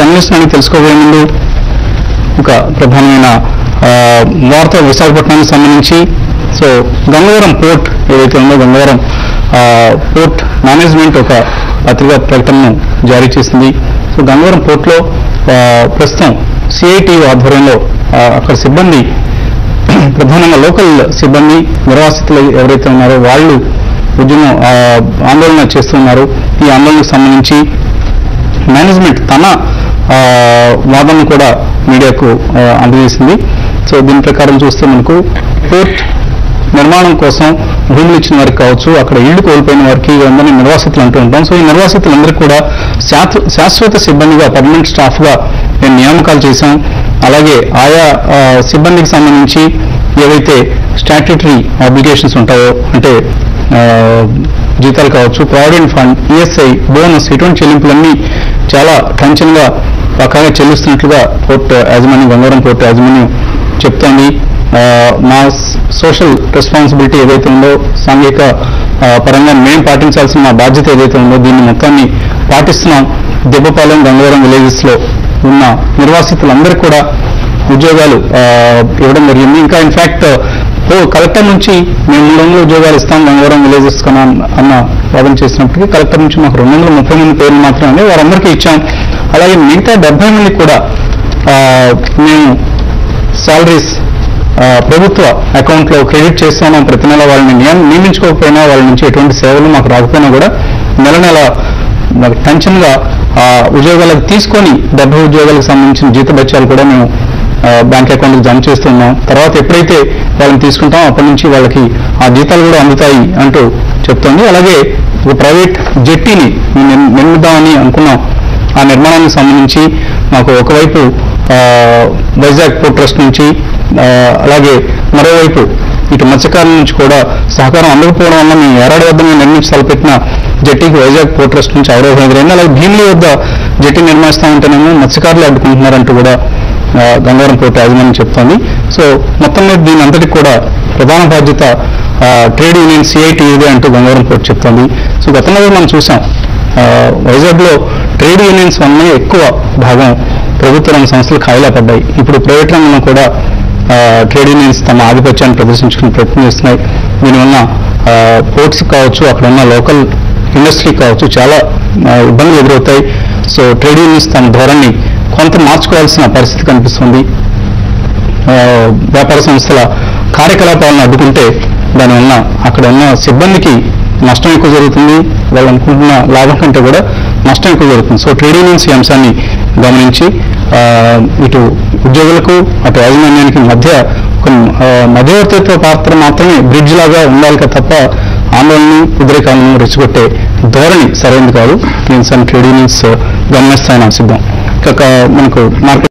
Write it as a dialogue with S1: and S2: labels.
S1: అన్వేషణ తెలుసుకోబోయే ముందు ఒక ప్రధానమైన వార్త విశాఖపట్నానికి సంబంధించి. సో గంగవరం పోర్ట్ ఏదైతే ఉందో గంగవరం పోర్ట్ మేనేజ్మెంట్ ఒక పత్రికా ప్రకటనను జారీ చేసింది. సో గంగవరం పోర్ట్లో ప్రస్తుతం సిఐటి ఆధ్వర్యంలో అక్కడ సిబ్బంది ప్రధానంగా లోకల్ సిబ్బంది నిర్వాసితులు ఎవరైతే ఉన్నారో వాళ్ళు ఉద్యమం ఆందోళన చేస్తున్నారు. ఈ ఆందోళనకు సంబంధించి మేనేజ్మెంట్ తన వాదనను కూడా మీడియాకు అందజేసింది. సో దీని ప్రకారం చూస్తే మనకు పోర్ట్ నిర్మాణం కోసం భూములు ఇచ్చిన వారికి కావచ్చు, అక్కడ ఇళ్లు కోల్పోయిన వారికి అందరినీ నిర్వాసితులు అంటూ ఉంటాం. సో ఈ నిర్వాసితులందరికీ కూడా శాశ్వత సిబ్బందిగా పర్మనెంట్ స్టాఫ్గా మేము నియామకాలు చేశాం. అలాగే ఆయా సిబ్బందికి సంబంధించి ఏవైతే స్టాట్యూటరీ ఆబ్లిగేషన్స్ ఉంటాయో అంటే జీతాలు కావచ్చు, ప్రావిడెంట్ ఫండ్, ఈఎస్ఐ, బోనస్ ఇటువంటి చెల్లింపులన్నీ చాలా టెన్షన్గా పక్కాగా చెల్లిస్తున్నట్లుగా పోర్ట్ యాజమాన్యం గంగవరం పోర్ట్ యాజమాన్యం చెప్తోంది. మా సోషల్ రెస్పాన్సిబిలిటీ ఏదైతే ఉందో సాంఘిక పరంగా మేము పాటించాల్సిన మా బాధ్యత ఏదైతే ఉందో దీన్ని మొత్తాన్ని పాటిస్తున్నాం. దెబ్బపాలెం గంగవరం విలేజెస్లో ఉన్న నిర్వాసితులందరికీ కూడా ఉద్యోగాలు ఇవ్వడం జరిగింది. ఇంకా ఇన్ఫ్యాక్ట్ కలెక్టర్ నుంచి మేము 300 ఉద్యోగాలు ఇస్తాం గంగవరం విలేజెస్ కన్నా అన్న వాదన చేసినప్పటికీ కలెక్టర్ నుంచి మాకు 230 మంది పేర్లు మాత్రమే వారందరికీ ఇచ్చాం. అలాగే మిగతా 70 మంది కూడా మేము శాలరీస్ ప్రభుత్వ అకౌంట్లో క్రెడిట్ చేస్తున్నాం. ప్రతి నెల వాళ్ళని నియమించుకోకపోయినా వాళ్ళ నుంచి ఎటువంటి సేవలు మాకు రాకపోయినా కూడా నెల నెల మాకు టెన్షన్గా ఉద్యోగాలకు తీసుకొని 70 ఉద్యోగాలకు సంబంధించిన జీతభత్యాలు కూడా మేము బ్యాంక్ అకౌంట్కి జమ చేస్తున్నాం. తర్వాత ఎప్పుడైతే వాళ్ళని తీసుకుంటామో అప్పటి నుంచి వాళ్ళకి ఆ జీతాలు కూడా అందుతాయి అంటూ చెప్తోంది. అలాగే ఒక ప్రైవేట్ జెట్టీని నిర్మిద్దామని అనుకున్నాం. ఆ నిర్మాణానికి సంబంధించి మాకు ఒకవైపు వైజాగ్ పోర్ట్ ట్రస్ట్ నుంచి అలాగే మరోవైపు ఇటు మత్స్యకారుల నుంచి కూడా సహకారం అందకపోవడం వల్ల మేము ఏరాడు వద్ద మేము నిర్మించి తలపెట్టిన జెట్టీకి వైజాగ్ పోర్ట్ ట్రస్ట్ నుంచి అవరోధం ఎదురైంది. అలాగే భీమిలి వద్ద జెట్టీ నిర్మిస్తామంటేనేమో మత్స్యకారులు అడ్డుకుంటున్నారంటూ కూడా గంగవరం పోర్ట్ యాజమాన్యం చెప్తోంది. సో మొత్తం మీద దీని అంతటికి కూడా ప్రధాన బాధ్యత ట్రేడ్ యూనియన్ సిఐటియుదే అంటూ గంగవరం పోర్ట్ చెప్తోంది. సో గతంలో మనం చూసాం వైజాగ్లో ట్రేడ్ యూనియన్స్ వల్లనే ఎక్కువ భాగం ప్రభుత్వ రంగ సంస్థలు ఖాళీలా పడ్డాయి. ఇప్పుడు ప్రైవేట్ రంగంలో కూడా ట్రేడ్ యూనియన్స్ తమ ఆధిపత్యాన్ని ప్రదర్శించుకునే ప్రయత్నం చేస్తున్నాయి. దీనివల్ల పోర్ట్స్ కావచ్చు, అక్కడ ఉన్న లోకల్ ఇండస్ట్రీ కావచ్చు చాలా ఇబ్బందులు ఎదురవుతాయి. సో ట్రేడ్ యూనియన్స్ తమ ధోరణి కొంత మార్చుకోవాల్సిన పరిస్థితి కనిపిస్తుంది. వ్యాపార సంస్థల కార్యకలాపాలను అడ్డుకుంటే దానివల్ల అక్కడ ఉన్న సిబ్బందికి నష్టం ఎక్కువ జరుగుతుంది. వాళ్ళు అనుకుంటున్న లాభం కంటే కూడా నష్టం ఎక్కువ జరుగుతుంది. సో ట్రేడ్ యూనియన్స్ ఈ అంశాన్ని గమనించి ఇటు ఉద్యోగులకు అటు యాజమాన్యానికి మధ్య ఒక మధ్యవర్తిత్వ పాత్ర మాత్రమే బ్రిడ్జ్ లాగా ఉండాలి తప్ప ఆందోళనని ఉద్రేకాలను రెచ్చగొట్టే ధోరణి సరైనది కాదు. ట్రేడ్ యూనియన్స్ గమనిస్తాయని ఆశిద్దాం. మనకు మార్కెట్